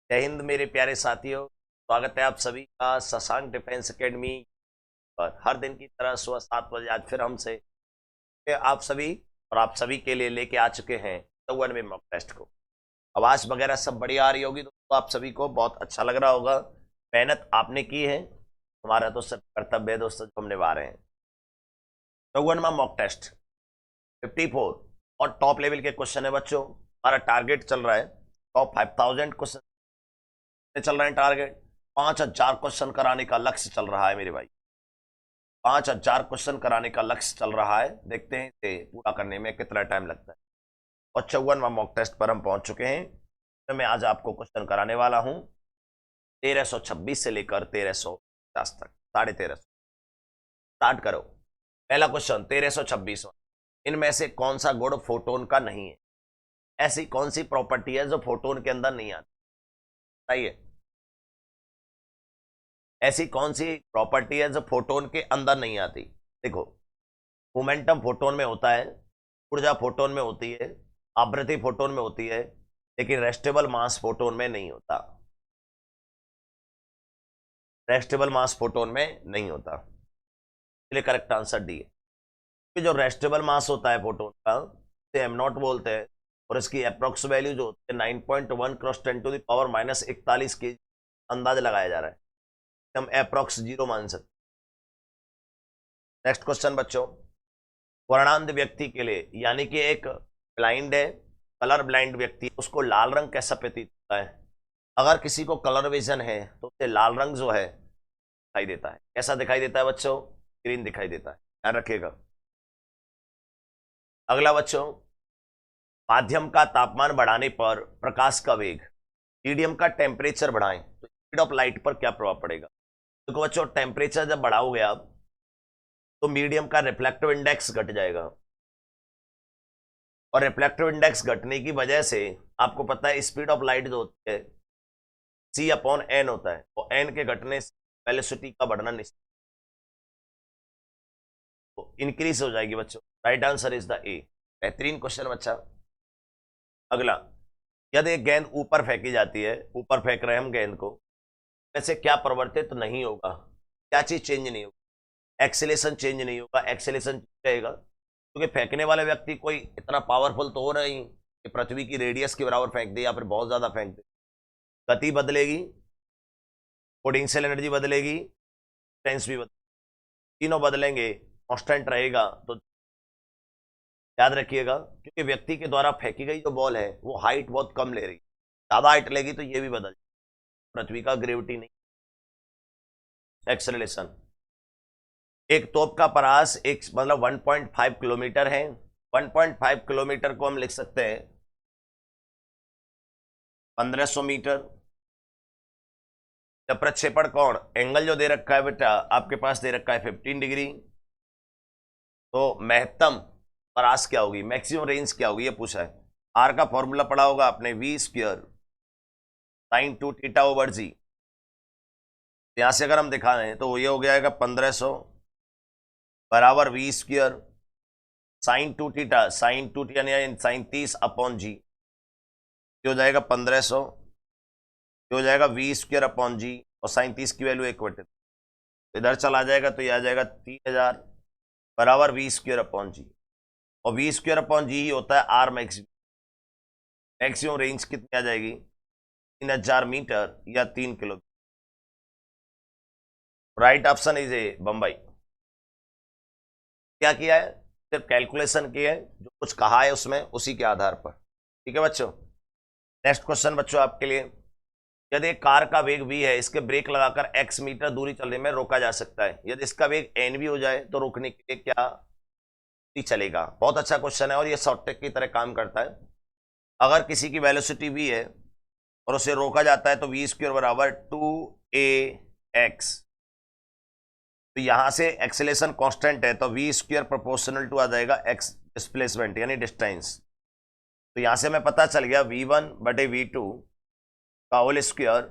जय हिंद मेरे प्यारे साथियों। स्वागत है आप सभी का शशांक डिफेंस एकेडमी पर। हर दिन की तरह सुबह 7 बजे आज फिर हमसे आप सभी और आप सभी के लिए लेके आ चुके हैं 54वें मॉक टेस्ट को। आवाज वगैरह सब बढ़िया आ रही होगी तो आप सभी को बहुत अच्छा लग रहा होगा। मेहनत आपने की है, हमारा तो सिर्फ कर्तव्य है दोस्तों जो हम निभा रहे हैं। 54वां मॉक टेस्ट 54 और टॉप लेवल के क्वेश्चन है बच्चों। हमारा टारगेट चल रहा है टॉप 5000 क्वेश्चन चल रहे हैं। टारगेट 5000 क्वेश्चन कराने का लक्ष्य चल रहा है मेरे भाई। 5000 क्वेश्चन कराने का लक्ष्य चल रहा है। देखते हैं इसे पूरा करने में कितना टाइम लगता है। और 54वां मॉक टेस्ट पर हम पहुंच चुके हैं। तो मैं आज आपको क्वेश्चन कराने वाला हूं 1326 से लेकर 1350 तक, 1350। स्टार्ट करो। पहला क्वेश्चन 1326। इनमें से कौन सा गुण फोटोन का नहीं है? ऐसी कौन सी प्रॉपर्टी है जो फोटोन के अंदर नहीं आती? बताइए, ऐसी कौन सी प्रॉपर्टी है जो फोटोन के अंदर नहीं आती? देखो, मोमेंटम फोटोन में होता है, ऊर्जा फोटोन में होती है, आवृत्ति फोटोन में होती है, लेकिन रेस्टेबल मास फोटोन में नहीं होता। रेस्टेबल मास फोटोन में नहीं होता, इसलिए करेक्ट आंसर डी है। कि जो रेस्टेबल मास होता है फोटोन का उसे एम नॉट बोलते हैं, और इसकी अप्रोक्स वैल्यू जो होती है 9.1 क्रॉस 10⁻⁻41 की अंदाज लगाया जा रहा है। हम अप्रोक्स जीरो मान सकते। नेक्स्ट क्वेश्चन बच्चों, वर्णांध व्यक्ति के लिए, यानी कि एक ब्लाइंड है, कलर ब्लाइंड व्यक्ति, उसको लाल रंग कैसा प्रतीत होता है? अगर किसी को कलर विजन है तो उसे लाल रंग जो है दिखाई देता है। कैसा दिखाई देता है बच्चों? ग्रीन दिखाई देता है, ध्यान रखिएगा। अगला बच्चों, माध्यम का तापमान बढ़ाने पर प्रकाश का वेग, मीडियम का टेम्परेचर बढ़ाएं तो स्पीड ऑफ लाइट पर क्या प्रभाव पड़ेगा? देखो बच्चों, टेम्परेचर जब बढ़ाओगे आप तो मीडियम का रिफ्लेक्टिव इंडेक्स घट जाएगा, और रिफ्लेक्टिव इंडेक्स घटने की वजह से आपको पता है स्पीड ऑफ लाइट जो होती है C/N होता है, तो N के घटने से वेलोसिटी का बढ़ना निश्चित तो इंक्रीज हो जाएगी बच्चों। राइट आंसर इज द ए। बेहतरीन क्वेश्चन बच्चा। अगला, यदि एक गेंद ऊपर फेंकी जाती है, ऊपर फेंक रहे हैं हम गेंद को, वैसे क्या परिवर्तित तो नहीं होगा? क्या चीज चेंज नहीं होगी? एक्सेलेशन चेंज नहीं होगा, एक्सेलेशन रहेगा, क्योंकि फेंकने वाले व्यक्ति कोई इतना पावरफुल तो हो नहीं कि पृथ्वी की रेडियस के बराबर फेंक दे या फिर बहुत ज्यादा फेंक दे। गति बदलेगी, पोटेंशियल एनर्जी बदलेगी, टेंस भी बदलेगी, तीनों बदलेंगे, कांस्टेंट रहेगा। तो याद रखिएगा, क्योंकि व्यक्ति के द्वारा फेंकी गई जो बॉल है वो हाइट बहुत कम ले रही, ज्यादा हाइट लेगी तो ये भी बदल, पृथ्वी का ग्रेविटी नहीं, एक्सेलरेशन। एक तोप का परास एक मतलब 1.5 किलोमीटर है। 1.5 किलोमीटर को हम लिख सकते हैं 1500 मीटर। जब प्रक्षेपण कोण, एंगल जो दे रखा है बेटा आपके पास दे रखा है 15 डिग्री, तो महत्तम परास क्या होगी, मैक्सिमम रेंज क्या होगी, ये पूछा है। आर का फॉर्मूला पढ़ा होगा आपने, V² sin 2θ/g। यहां से अगर हम दिखा रहे हैं तो ये हो गया 1500 बराबर V² sin 2θ, sin 2θ यानी sin 30/g, हो जाएगा 1500, हो जाएगा V²/g, और sin 30 की वैल्यू 1/3, इधर चला जाएगा तो ये आ जाएगा 3000 बराबर V²/g, और V²/g ही होता है आर मैक्सिमम। मैक्सिमम रेंज कितनी आ जाएगी? 3000 मीटर या 3 kilometre. Right option is A Bombay. क्या किया है? सिर्फ कैलकुलेशन की है, जो कुछ कहा है उसमें उसी के आधार पर। ठीक है बच्चों। नेक्स्ट क्वेश्चन बच्चों आपके लिए, यदि एक कार का वेग v है, इसके ब्रेक लगाकर x मीटर दूरी चलने में रोका जा सकता है, यदि इसका वेग n भी हो जाए तो रोकने के लिए क्या चलेगा? बहुत अच्छा क्वेश्चन है और ये शॉर्ट ट्रिक की तरह काम करता है। अगर किसी की वेलोसिटी v है और उसे रोका जाता है तो V² बराबर 2ax, तो यहां से एक्सेलेरेशन कांस्टेंट है तो V² प्रोपोर्शनल टू आ जाएगा x डिस्प्लेसमेंट यानी डिस्टेंस। तो यहां से हमें पता चल गया V1/V2 का होल स्क्वायर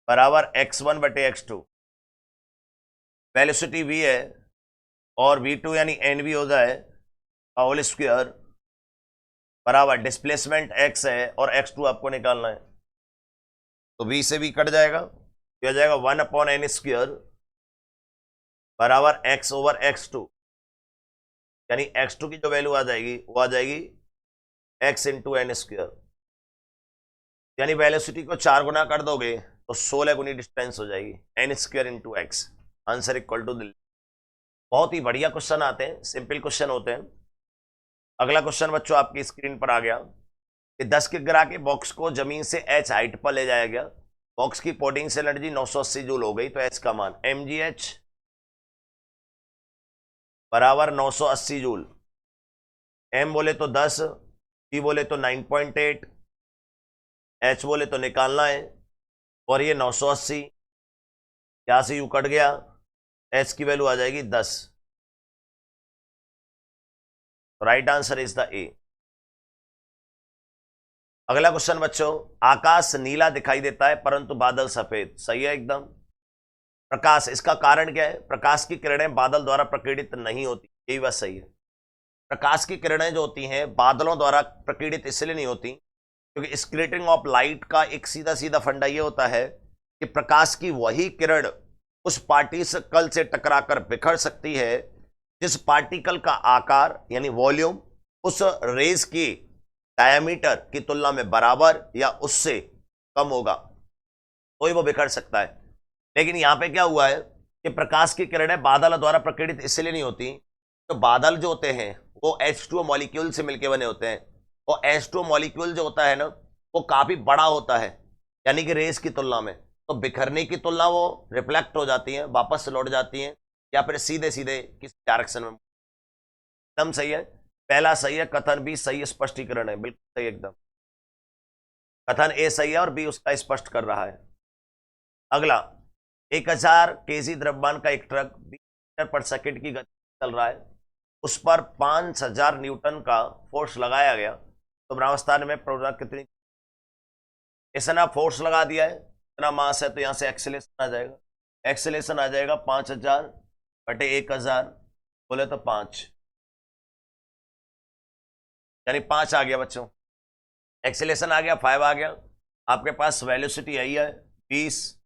बराबर x1/x2। वेलोसिटी v है और V2 यानी NV हो जाए का होल स्क्वायर बराबर डिस्प्लेसमेंट x है और x2 आपको निकालना है। तो v से v कट जाएगा, तो आ जाएगा 1/n² बराबर x ओवर x2, यानी x2 की जो वैल्यू आ जाएगी वो आ जाएगी x इंटू n², यानी वेलोसिटी को 4 गुना कर दोगे तो 16 गुनी डिस्टेंस हो जाएगी, n² into x, answer equal to Delhi. बहुत ही बढ़िया क्वेश्चन आते हैं, सिंपल क्वेश्चन होते हैं। अगला क्वेश्चन बच्चों आपकी स्क्रीन पर आ गया कि 10 किग्रा के बॉक्स को जमीन से h हाइट पर ले जाया गया, बॉक्स की पोटेंशियल एनर्जी 980 जूल हो गई, तो h का मान mgh बराबर 980 जूल, m बोले तो 10, g बोले तो 9.8, h बोले तो निकालना है, और ये 980 यहां से यू कट गया, h की वैल्यू आ जाएगी 10, राइट आंसर इज द ए। अगला क्वेश्चन बच्चों, आकाश नीला दिखाई देता है परंतु बादल सफेद, सही है एकदम। प्रकाश, इसका कारण क्या है? प्रकाश की किरणें बादल द्वारा प्रकीर्णित नहीं होती, यही बात सही है। प्रकाश की किरणें जो होती हैं बादलों द्वारा प्रकीर्णित इसलिए नहीं होती क्योंकि स्कैटरिंग ऑफ लाइट का एक सीधा सीधा फंडा ये होता है कि प्रकाश की वही किरण उस पार्टिकल से टकराकर बिखर सकती है जिस पार्टिकल का आकार यानी वॉल्यूम उस रेज की डायमीटर की तुलना में बराबर या उससे कम होगा, तो ही वो बिखर सकता है। लेकिन यहां पे क्या हुआ है कि प्रकाश की किरणें बादल द्वारा प्रकीर्णित इसलिए नहीं होती, तो बादल जो होते हैं वो H2O मॉलिक्यूल से मिलकर बने होते हैं, और H2O मॉलिक्यूल जो होता है ना वो काफी बड़ा होता है यानी कि रेस की तुलना में, तो बिखरने की तुलना वो रिफ्लेक्ट हो जाती हैं, वापस लौट जाती हैं, या फिर सीधे सीधे किसी डायरेक्शन में। एकदम सही है, पहला सही है, कथन बी सही स्पष्टीकरण है, बिल्कुल सही एकदम। कथन ए सही है और बी उसका स्पष्ट कर रहा है। अगला, 1000 kg द्रव्यमान का एक ट्रक 20 मीटर पर सेकंड की गति चल रहा है, उस पर 5000 न्यूटन का फोर्स लगाया गया, तो भ्रामस्थान में प्रवणता कितनी? इसने फोर्स लगा दिया है, इतना मास है, तो यहां से एक्सेलेरेशन आ जाएगा, एक्सेलेरेशन आ जाएगा 5000 बटे 1000 बोले तो 5, यानी 5 आ गया बच्चों, एक्सेलेरेशन आ गया 5 आ गया, आपके पास वेलोसिटी आई है 20,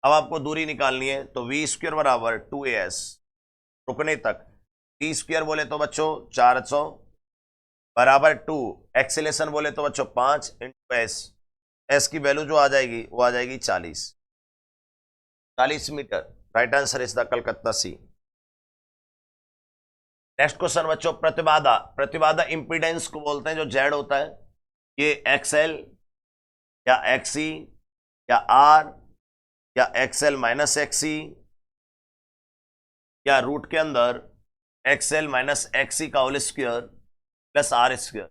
अब आपको दूरी निकालनी है, तो v² बराबर 2as रुकने तक, t² बोले तो बच्चों 400 बराबर 2, एक्सेलेरेशन बोले तो बच्चों 5 इंटू s की वैल्यू जो आ जाएगी वो आ जाएगी 40 metre, right answer is the Calcutta C. Next question बच्चों, प्रतिबाधा, प्रतिबाधा इंपीडेंस को बोलते हैं, जो जेड होता है, ये XL या XC या R या XL माइनस XC या रूट के अंदर XL माइनस XC का होल स्क्वायर प्लस R²,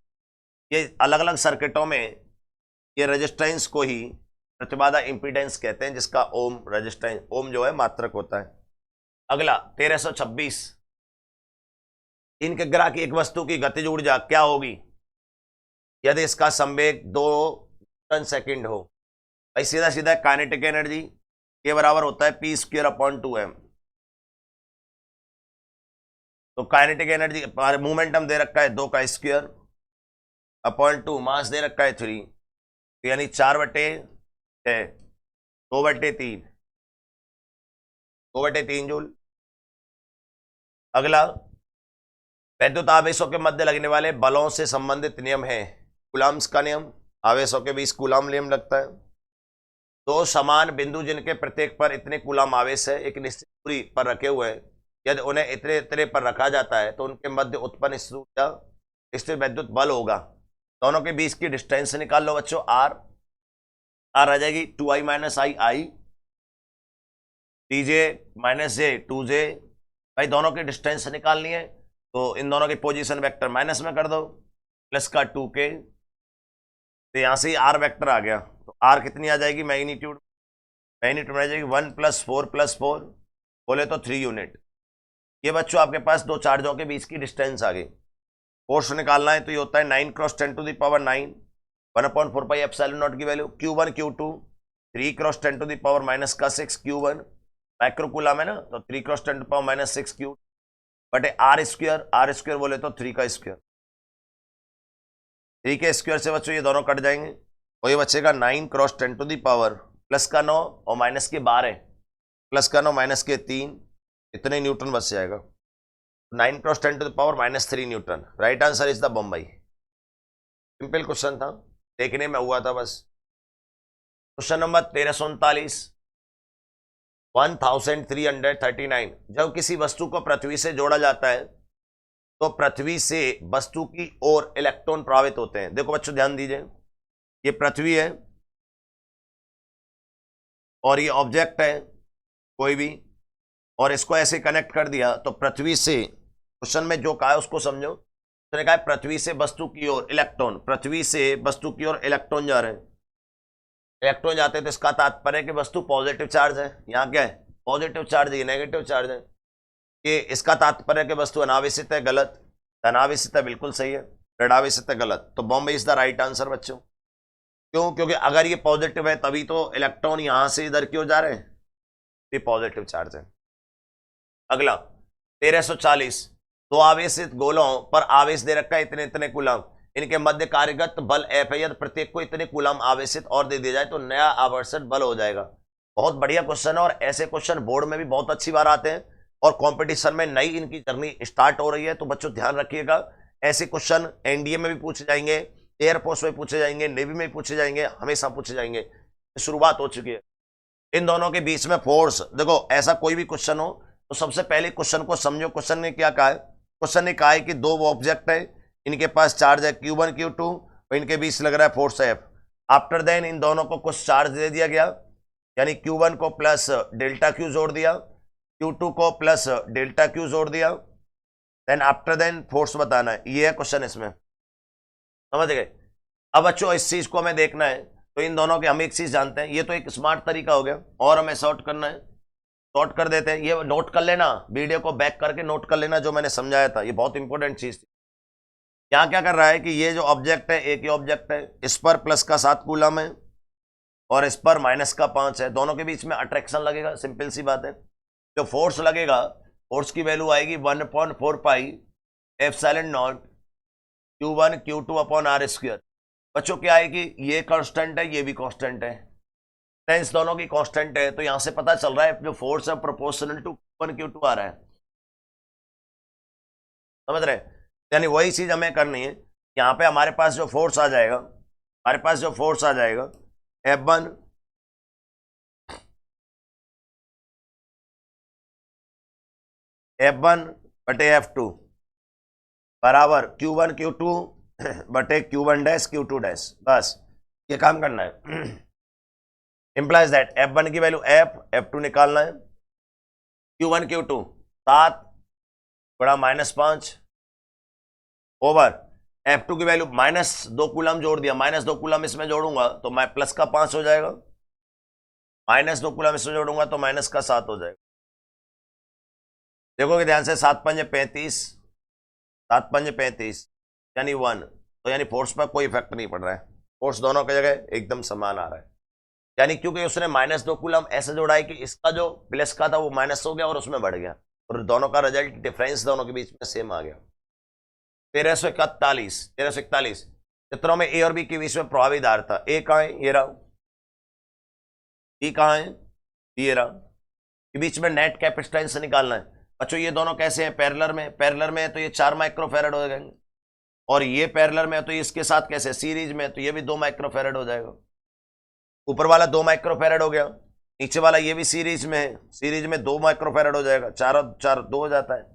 ये अलग अलग सर्किटों में ये रेजिस्टेंस को ही प्रतिबाधा इंपीडेंस कहते हैं, जिसका ओम रेजिस्टेंस, ओम जो है मात्रक होता है। अगला 1326, 3 किग्रा की एक वस्तु की गतिज ऊर्जा क्या होगी यदि इसका संवेग 2 न्यूटन सेकंड हो? भाई सीधा सीधा काइनेटिक एनर्जी के बराबर होता है p²/2m, तो काइनेटिक एनर्जी मोमेंटम दे रखा है 2 का स्क्वायर अपॉन 2, मास दे रखा है 3, तो यानी 4/6 2/3 2/3 जूल। अगला, वैद्युत आवेशों के मध्य लगने वाले बलों से संबंधित नियम है कूलम्ब्स का नियम, आवेशों के बीच कूलम्ब नियम लगता है। दो समान बिंदु जिनके प्रत्येक पर इतने कूलम्ब आवेश है एक निश्चित दूरी पर रखे हुए हैं, यदि उन्हें इतने इतने पर रखा जाता है तो उनके मध्य उत्पन्न स्थिर वैद्युत बल होगा। दोनों के बीच की डिस्टेंस निकाल लो बच्चों, आर आ जाएगी 2i माइनस आई, tj माइनस जे 2j। भाई दोनों की डिस्टेंस निकालनी है तो इन दोनों की पोजीशन वेक्टर माइनस में कर दो, प्लस का 2k, तो यहां से ही आर वेक्टर आ गया, तो आर कितनी आ जाएगी मैग्नीट्यूड में आ जाएगी 1 + 4 + 4 बोले तो 3 यूनिट। ये बच्चों आपके पास दो चार्जों के बीच की डिस्टेंस आ गई। फोर्स निकालना है तो ये होता है 9 × 10⁻9 1/4πε0 की value, Q1 Q2 3 × 10⁻6 Q1 microcoulomb है ना, तो 3 × 10⁻6 Q बटे R² बोले तो 3 का स्क्वायर, 3 के स्क्वायर से बच्चों ये दोनों कट जाएंगे, तो ये बचेगा 9 cross 10 to the power plus का 9 और माइनस के 12, प्लस का 9 माइनस के 3, इतने न्यूटन बच जाएगा। 9 cross 10 to the power -3 newton. Right answer is the Bombay. Simple question था, देखने में हुआ था बस। क्वेश्चन नंबर 1339, 1339, जब किसी वस्तु को पृथ्वी से जोड़ा जाता है तो पृथ्वी से वस्तु की ओर इलेक्ट्रॉन प्रवाहित होते हैं। देखो बच्चों ध्यान दीजिए, ये पृथ्वी है और ये ऑब्जेक्ट है कोई भी, और इसको ऐसे कनेक्ट कर दिया तो पृथ्वी से, क्वेश्चन में जो कहा है उसको समझो। उसने कहा पृथ्वी से वस्तु की ओर इलेक्ट्रॉन, पृथ्वी से वस्तु की ओर इलेक्ट्रॉन जा रहे हैं। इलेक्ट्रॉन जाते हैं तो इसका तात्पर्य है कि वस्तु पॉजिटिव चार्ज है। यहाँ क्या है? पॉजिटिव चार्ज, ये नेगेटिव चार्ज है। कि इसका तात्पर्य है कि वस्तु अनावेशित है, गलत। अनावेशित है बिल्कुल सही है, ऋणावेशित है गलत। तो Bombay is the right answer बच्चों। क्यों? क्योंकि अगर ये पॉजिटिव है तभी तो इलेक्ट्रॉन यहां से इधर क्यों जा रहे हैं, ये पॉजिटिव चार्ज है। अगला 1340, दो आवेशित गोलों पर आवेश दे रखा है इतने इतने कूलम, इनके मध्य कार्यगत बल F है, यदि प्रत्येक को इतने कूलम आवेशित और दे दिया जाए तो नया आवर्षण बल हो जाएगा। बहुत बढ़िया क्वेश्चन है और ऐसे क्वेश्चन बोर्ड में भी बहुत अच्छी बार आते हैं और कंपटीशन में नई इनकी जर्नी स्टार्ट हो रही है। तो बच्चों ध्यान रखिएगा, ऐसे क्वेश्चन एनडीए में भी पूछे जाएंगे, एयरफोर्स में पूछे जाएंगे, नेवी में पूछे जाएंगे, हमेशा पूछे जाएंगे। शुरुआत हो चुकी है। इन दोनों के बीच में फोर्स, देखो ऐसा कोई भी क्वेश्चन हो तो सबसे पहले क्वेश्चन को समझो। क्वेश्चन ने क्या कहा है? क्वेश्चन ने कहा है कि दो ऑब्जेक्ट है, इनके पास चार्ज है Q1 Q2 और इनके बीच लग रहा है force F। After then in दोनों को कुछ चार्ज दे दिया गया, यानी Q1 को प्लस डेल्टा Q जोड़ दिया, Q2 को प्लस डेल्टा Q जोड़ दिया। देन आफ्टर देन फोर्स बताना है, ये है क्वेश्चन इसमें, समझ गए? अब बच्चों इस चीज को हमें देखना है तो इन दोनों के हम एक चीज जानते हैं, ये तो एक स्मार्ट तरीका हो गया और हमें शॉर्ट करना है, शॉर्ट कर देते हैं। ये नोट कर लेना, वीडियो को बैक करके नोट कर लेना जो मैंने समझाया था, ये बहुत इंपॉर्टेंट चीज थी। यहाँ क्या कर रहा है कि ये जो ऑब्जेक्ट है, एक ही ऑब्जेक्ट है, इस पर प्लस का 7 कूलम है और इस पर माइनस का 5 है, दोनों के बीच में अट्रैक्शन लगेगा। सिंपल सी बात है, जो फोर्स लगेगा, फोर्स की वैल्यू आएगी 1/4 pi epsilon not Q1 Q2 upon R square. बच्चों क्या आएगी? ये कांस्टेंट है, ये भी कांस्टेंट है, टेंस दोनों की कांस्टेंट है, तो यहां से पता चल रहा है जो फोर्स है प्रोपोर्शनल टू Q1 Q2 आ रहा है, समझ रहे? यानी वही चीज हमें करनी है। यहां पे हमारे पास जो फोर्स आ जाएगा, हमारे पास जो फोर्स आ जाएगा F1 बटे F2 बराबर Q1 Q2 बटे Q1 डैश Q2 डैश। बस ये काम करना है। इंप्लाइज दैट F1 की वैल्यू F, F2 निकालना है। Q1 Q2 7 बड़ा -5 ओवर F2 की वैल्यू -2 कूलम जोड़ दिया, -2 कूलम इसमें जोड़ूंगा तो मैं प्लस का 5 हो जाएगा, -2 कूलम इसमें जोड़ूंगा तो माइनस का 7 हो जाएगा। देखोगे ध्यान से, 7 पंजे 35, 7 पंजे 35 यानी 1, तो यानी फोर्स पर कोई इफेक्ट नहीं पड़ रहा है, फोर्स दोनों की जगह एकदम समान आ रहा है। यानी क्योंकि उसने -2 कूलम ऐसे जोड़ा है कि इसका जो प्लस का था वो माइनस हो गया और उसमें बढ़ गया, और दोनों का रिजल्ट डिफरेंस दोनों के बीच में सेम आ गया। 1341 चित्रों में ए और बी के बीच में प्रभावी धार था। ए कहाँ है? ये रहा। बी कहाँ है? ये रहा। के बीच में नेट कैपेसिटेंस निकालना है। बच्चों ये दोनों कैसे हैं? पैरेलल में, पैरेलल में है तो ये 4 माइक्रोफैरड हो जाएंगे, और ये पैरेलल में है तो इसके साथ कैसे सीरीज में, तो ये भी 2 माइक्रोफैरड हो जाएगा। ऊपर वाला 2 माइक्रोफैरड हो गया, नीचे वाला ये भी सीरीज में है, सीरीज में 2 माइक्रोफैरड हो जाएगा, 4 और 4 2 हो जाता है,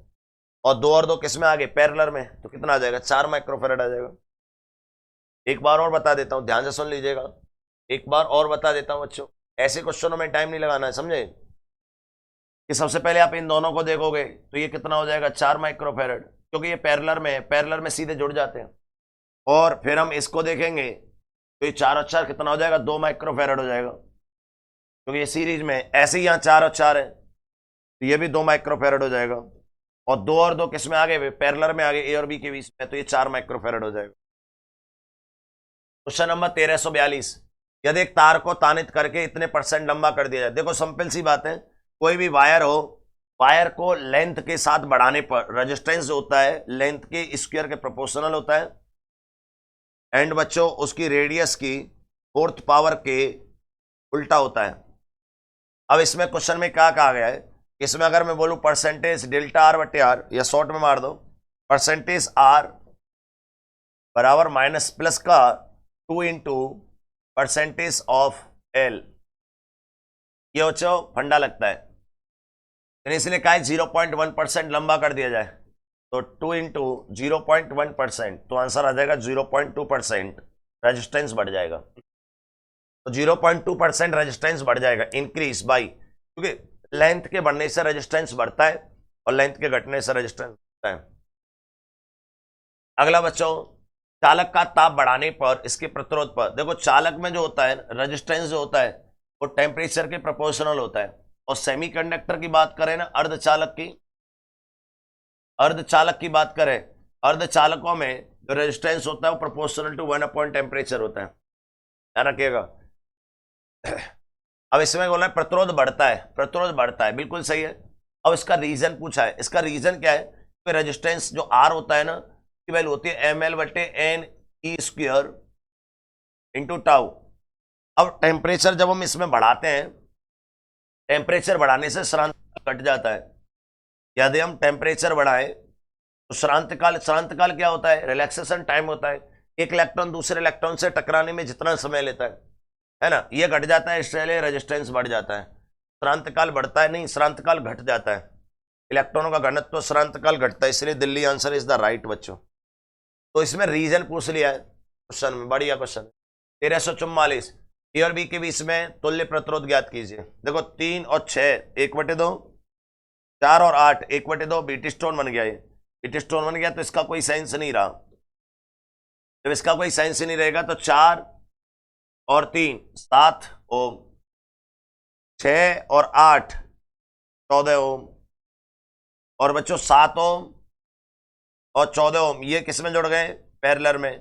और 2 और 2 किस में आ गए? पैरेलल में, तो कितना आ जाएगा? 4 माइक्रोफैरड आ जाएगा। एक बार और बता देता हूं, ध्यान से सुन लीजिएगा, एक बार और बता देता हूं बच्चों, ऐसे क्वेश्चनों में टाइम नहीं लगाना है, समझे? कि सबसे पहले आप इन दोनों को देखोगे तो ये कितना हो जाएगा? 4 माइक्रोफैरड, क्योंकि ये पैरेलल में है, पैरेलल में सीधे जुड़ जाते हैं। और फिर हम इसको देखेंगे तो ये 4 और 4 कितना हो जाएगा? 2 माइक्रोफैरड हो जाएगा, क्योंकि ये सीरीज में है। ऐसे ही यहाँ 4 और 4 है तो ये भी 2 माइक्रोफैरड हो जाएगा, और 2 और 2 किस में आ गए? पैरेलल में आ गए, ए और बी के बीच में, तो ये 4 माइक्रोफैरड हो जाएगा। क्वेश्चन नंबर 1342, यदि एक तार को तानित करके इतने % लंबा कर दिया जाए। देखो सिंपल सी बात है, कोई भी वायर हो, वायर को लेंथ के साथ बढ़ाने पर रेजिस्टेंस जो होता है लेंथ के स्क्वायर के प्रोपोर्शनल होता है, एंड बच्चों उसकी रेडियस की 4th पावर के उल्टा होता है। अब इसमें क्वेश्चन में क्या कहा गया है, इसमें अगर मैं बोलूं परसेंटेज डेल्टा आर बटे आर, या शॉर्ट में मार दो परसेंटेज आर बराबर माइनस प्लस का 2 इंटू परसेंटेज ऑफ एल, ये बच्चों फंडा लगता है, तो इसलिए कहा 0.1% लंबा कर दिया जाए, तो 2 इंटू 0.1%, तो आंसर आ जाएगा 0.2% रेजिस्टेंस बढ़ जाएगा। तो 0.2% रेजिस्टेंस बढ़ जाएगा, इंक्रीज बाई, क्योंकि लेंथ के बढ़ने से रेजिस्टेंस बढ़ता है और लेंथ के घटने से रेजिस्टेंस बढ़ता है। अगला बच्चों, चालक का ताप बढ़ाने पर इसके प्रतिरोध पर, देखो चालक में जो होता है रेजिस्टेंस जो होता है वो टेम्परेचर के प्रोपोर्शनल होता है, और सेमीकंडक्टर की बात करें ना, अर्धचालक की बात करें, अर्धचालकों में जो रेजिस्टेंस होता है वो प्रोपोर्शनल टू 1 अपॉन टेम्परेचर होता है, ध्यान रखिएगा। अब इसमें बोला है प्रतिरोध बढ़ता है, बिल्कुल सही है। अब इसका रीजन पूछा है, इसका रीजन क्या है, तो रेजिस्टेंस जो आर होता है ना, की वैल्यू होती है ml बटे N E square into tau. अब टेम्परेचर जब हम इसमें बढ़ाते हैं, टेम्परेचर बढ़ाने से श्रांत कट जाता है, यदि हम टेम्परेचर बढ़ाएं तो श्रांत काल क्या होता है, रिलैक्सेशन टाइम होता है, एक इलेक्ट्रॉन दूसरे इलेक्ट्रॉन से टकराने में जितना समय लेता है ना, ये घट जाता है, इसलिए रेजिस्टेंस बढ़ जाता है। श्रांत काल बढ़ता है नहीं, श्रांत काल घट जाता है, इलेक्ट्रॉनों का घनत्व तो श्रांत काल घटता है, इसलिए Delhi answer is the right बच्चों। तो इसमें रीजन पूछ लिया है क्वेश्चन में, बढ़िया क्वेश्चन। 1344 ए और बी के बीच में तुल्य प्रतिरोध ज्ञात कीजिए। देखो 3 और 6 1/2, 4 और 8 1/2, बीटी स्टोन बन गया, ये बीटी स्टोन बन गया, तो इसका कोई साइंस नहीं रहा। जब इसका कोई साइंस नहीं रहेगा तो 4 और 3 7 ओम, 6 और 8 14 ओम, और बच्चों 7 ओम और 14 ओम, ये किस में जुड़ गए, पैरेलल में।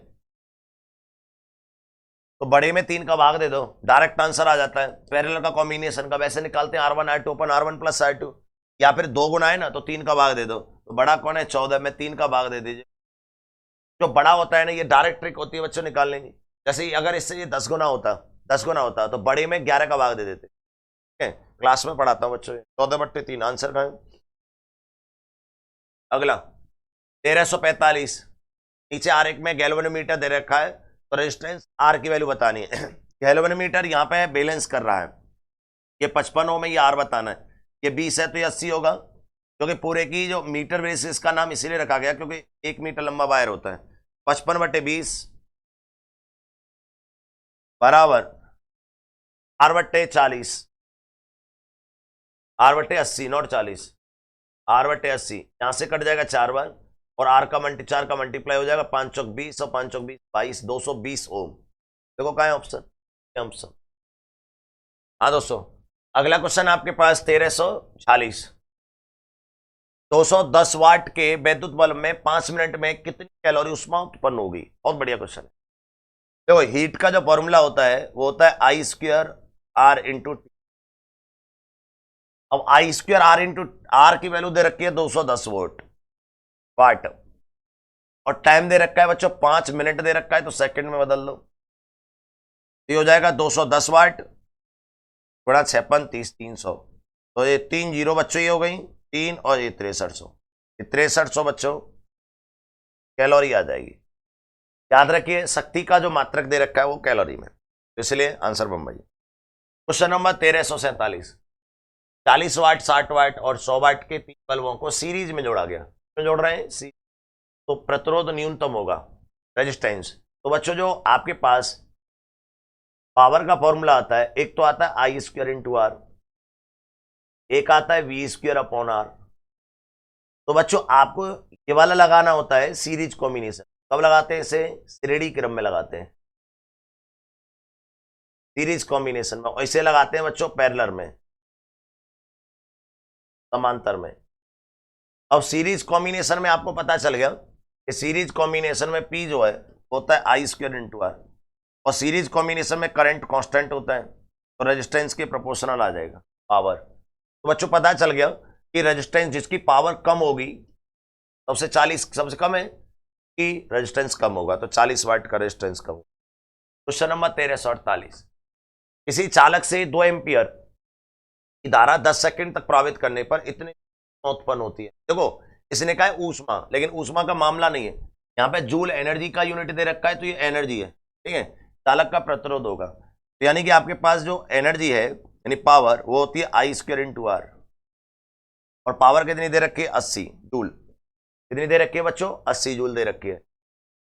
तो बड़े में 3 का भाग दे दो, डायरेक्ट आंसर आ जाता है। पैरेलल का कॉम्बिनेशन का वैसे निकालते हैं R1 R2 अपन R1 प्लस R2, या फिर 2 गुना है ना तो 3 का भाग दे दो। तो बड़ा कौन है, 14 में 3 का भाग दे दीजिए। जो बड़ा होता है ना, ये डायरेक्ट ट्रिक होती है बच्चों निकालने की। जैसे अगर इससे ये 10 गुना होता तो बड़े में 11 का भाग दे देते। ठीक है, क्लास में पढ़ाता हूँ बच्चों, 14/3 आंसर का। अगला 1345, नीचे R1 में गैल्वेनोमीटर दे रखा है, तो रेजिस्टेंस R की वैल्यू बतानी है। गैल्वेनोमीटर यहाँ पे बैलेंस कर रहा है, ये 55 ओम है, ये R बताना है, ये 20 है तो ये 80 होगा, क्योंकि पूरे की जो मीटर बेस इसका नाम इसीलिए रखा गया क्योंकि 1 मीटर लंबा वायर होता है। 55/20 बराबर R/40, R/80 नॉट 40, R/80, यहां से कट जाएगा 4 बार, और R का 4 का मल्टीप्लाई हो जाएगा, 5 चौक 20 और 5 चौक 20 22, 220 ओम। देखो क्या है ऑप्शन, हाँ दोस्तों। अगला क्वेश्चन आपके पास 1346, 210 वाट के वैद्युत बल्ब में 5 मिनट में कितनी कैलोरी ऊष्मा उत्पन्न होगी। बहुत बढ़िया क्वेश्चन है। देखो हीट का जो फॉर्मूला होता है वो होता है I² R इंटू टी। अब I² R इंटू R की वैल्यू दे रखी है 210 वाट, और टाइम दे रखा है बच्चों 5 मिनट दे रखा है, तो सेकंड में बदल दो, ये हो जाएगा 210 वाट गुणा 56 30 300, तो ये 3 जीरो बच्चों ये हो गई 3, और ये 6300, 6300 बच्चों कैलोरी आ जाएगी। याद रखिए शक्ति का जो मात्रक दे रखा है वो कैलोरी में, तो इसलिए आंसर बम्बई। क्वेश्चन नंबर 1347, 40 वाट 60 वाट और 100 वाट के 3 बल्बों को सीरीज में जोड़ा गया। क्यों जोड़ रहे हैं, तो प्रतिरोध न्यूनतम होगा, रेजिस्टेंस। तो बच्चों जो आपके पास पावर का फॉर्मूला आता है, एक तो आता है I² इंटू R, एक आता है V² अपॉन R। तो बच्चों आपको ये वाला लगाना होता है सीरीज कॉम्बिनेशन। कब लगाते हैं इसे, श्रेणी क्रम में लगाते हैं, सीरीज कॉम्बिनेशन में। ऐसे लगाते हैं बच्चों पैरेलल में, समांतर में। अब सीरीज कॉम्बिनेशन में आपको पता चल गया कि सीरीज कॉम्बिनेशन में P जो है होता है I² इंटू R, और सीरीज कॉम्बिनेशन में करंट कांस्टेंट होता है, तो रेजिस्टेंस के प्रोपोर्शनल आ जाएगा पावर। तो बच्चों पता चल गया कि रेजिस्टेंस जिसकी पावर कम होगी, सबसे 40 सबसे कम है कि रेजिस्टेंस कम होगा, तो 40 वाट का रेजिस्टेंस कम होगा। क्वेश्चन नंबर 1348, किसी चालक से 2 एम्पियर की धारा 10 सेकंड तक प्रभावित करने पर इतनी उत्पन्न होती है। देखो इसने कहा है ऊष्मा, लेकिन ऊष्मा का मामला नहीं है, यहाँ पे जूल एनर्जी का यूनिट दे रखा है, तो ये एनर्जी है, ठीक है। चालक का प्रतिरोध होगा, तो यानी कि आपके पास जो एनर्जी है यानी पावर, वो होती है आई स्क्वायर इंटू आर, और पावर कितनी दे रखी है 80 जूल। कितनी दे रखी है बच्चों? 80 जूल दे रखी है।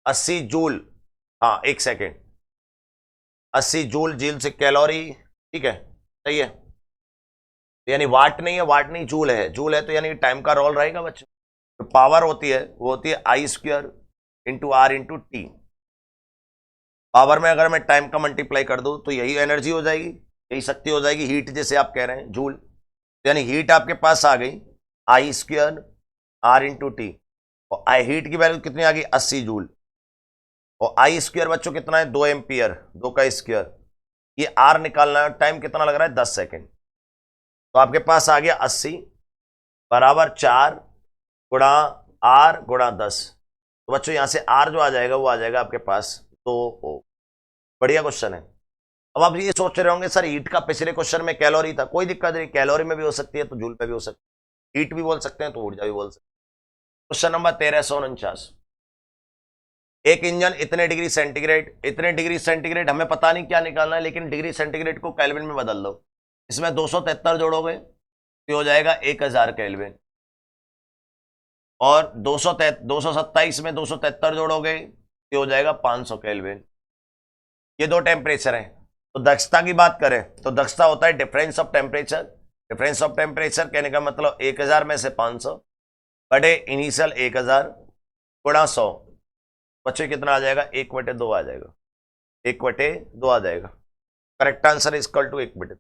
80 जूल, हाँ एक सेकेंड, 80 जूल जील से कैलोरी, ठीक है, सही है। यानी वाट नहीं है, वाट नहीं जूल है, जूल है तो यानी टाइम का रोल रहेगा बच्चों। तो पावर होती है वो होती है I square into R into T. Power में अगर मैं टाइम का मल्टीप्लाई कर दूं तो यही एनर्जी हो जाएगी, यही शक्ति हो जाएगी, हीट जैसे आप कह रहे हैं जूल, यानी हीट आपके पास आ गई आई स्क्वायर आर इंटू टी, और आई हीट की वैल्यू कितनी आ गई 80 जूल, और आई स्क्वायर बच्चों कितना है 2 एम्पियर, 2 का स्क्वायर, ये आर निकालना है, टाइम कितना लग रहा है 10 सेकेंड। तो आपके पास आ गया 80 बराबर 4 गुणा आर गुणा 10, तो बच्चों यहां से आर जो आ जाएगा वो आ जाएगा आपके पास 2 बढ़िया क्वेश्चन है। अब आप ये सोच रहे होंगे सर हीट का पिछले क्वेश्चन में कैलोरी था, कोई दिक्कत नहीं, कैलोरी में भी हो सकती है तो जूल पे भी हो सकती है, हीट भी बोल सकते हैं तो ऊर्जा भी बोल सकते हैं। क्वेश्चन नंबर 1349, एक इंजन इतने डिग्री सेंटीग्रेड, इतने डिग्री सेंटीग्रेड हमें पता नहीं क्या निकालना है, लेकिन डिग्री सेंटीग्रेड को केल्विन में बदल दो, इसमें 273 जोड़ोगे तो हो जाएगा 1000 केल्विन, और 227 में 273 जोड़ोगे तो हो जाएगा 500 केल्विन। ये 2 टेम्परेचर हैं। तो दक्षता की बात करें तो दक्षता होता है difference of temperature, difference of temperature कहने का मतलब 1000 में से 500 बटे इनिशियल 1000 गुणा 100, बच्चे कितना आ जाएगा 1/2 आ जाएगा, 1/2 आ जाएगा। Correct answer is equal to 1/2।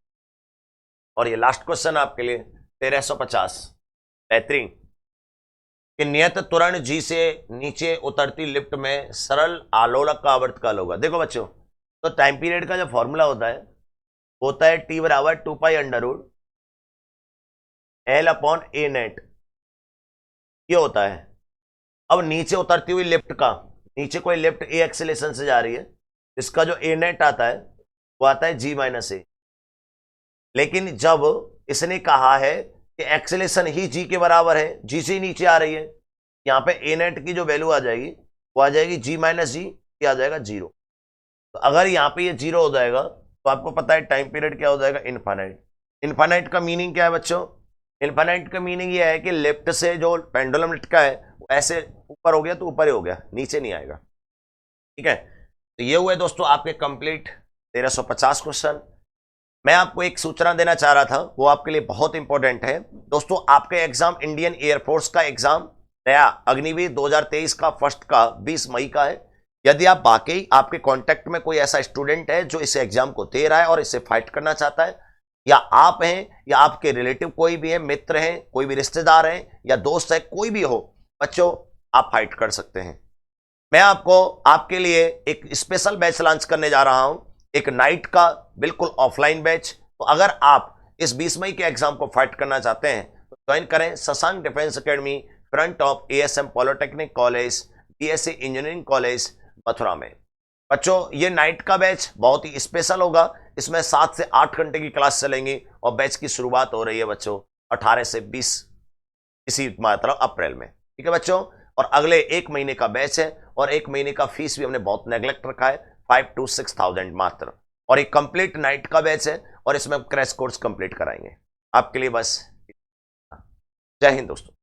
और ये लास्ट क्वेश्चन आपके लिए 1350, बेहतरीन, कि नियत त्वरण जी से नीचे उतरती लिफ्ट में सरल आलोलक का आवर्तकाल होगा। देखो बच्चों, तो टाइम पीरियड का जो फॉर्मूला होता है टी बराबर 2 pi under root L upon A net, ये होता है। अब नीचे उतरती हुई लिफ्ट का, नीचे कोई लिफ्ट ए एक्सेलेरेशन से जा रही है, इसका जो ए नेट आता है वो आता है जी माइनस ए, लेकिन जब इसने कहा है कि एक्सेलेरेशन ही जी के बराबर है, जी से नीचे आ रही है, यहाँ पे ए नेट की जो वैल्यू आ जाएगी वो आ जाएगी जी माइनस जी, ये आ जाएगा 0। तो अगर यहाँ पे ये 0 हो जाएगा तो आपको पता है टाइम पीरियड क्या हो जाएगा इनफाइनाइट। इनफाइनाइट का मीनिंग क्या है बच्चों? इनफाइनाइट का मीनिंग ये है कि लेफ्ट से जो पेंडुलम लटका है वो ऐसे ऊपर हो गया तो ऊपर ही हो गया, नीचे नहीं आएगा, ठीक है। तो ये हुए दोस्तों आपके कंप्लीट 1350 क्वेश्चन। मैं आपको एक सूचना देना चाह रहा था, वो आपके लिए बहुत इंपॉर्टेंट है दोस्तों। आपके एग्जाम इंडियन एयरफोर्स का एग्जाम नया अग्निवीर 2023 का फर्स्ट का 20 मई का है। यदि आप वाकई आपके कांटेक्ट में कोई ऐसा स्टूडेंट है जो इस एग्जाम को दे रहा है और इसे फाइट करना चाहता है, या आप हैं या आपके रिलेटिव कोई भी है, मित्र हैं, कोई भी रिश्तेदार हैं या दोस्त है, कोई भी हो बच्चों, आप फाइट कर सकते हैं। मैं आपको आपके लिए एक स्पेशल बैच लॉन्च करने जा रहा हूं, एक नाइट का बिल्कुल ऑफलाइन बैच। तो अगर आप इस 20 मई के एग्जाम को फाइट करना चाहते हैं तो ज्वाइन करें Shashank defence academy, front of ASM polytechnic college, BSc engineering college Mathura में। बच्चों ये नाइट का बैच बहुत ही स्पेशल होगा, इसमें 7 से 8 घंटे की क्लास चलेंगी, और बैच की शुरुआत हो रही है बच्चों 18 से 20 इसी मात्रा अप्रैल में, ठीक है बच्चों। और अगले 1 महीने का बैच है, और 1 महीने का फीस भी हमने बहुत नेग्लेक्ट रखा है, 5 to 6,000 मात्र, और एक कंप्लीट नाइट का बैच है, और इसमें क्रैश कोर्स कंप्लीट कराएंगे आपके लिए। बस जय हिंद दोस्तों।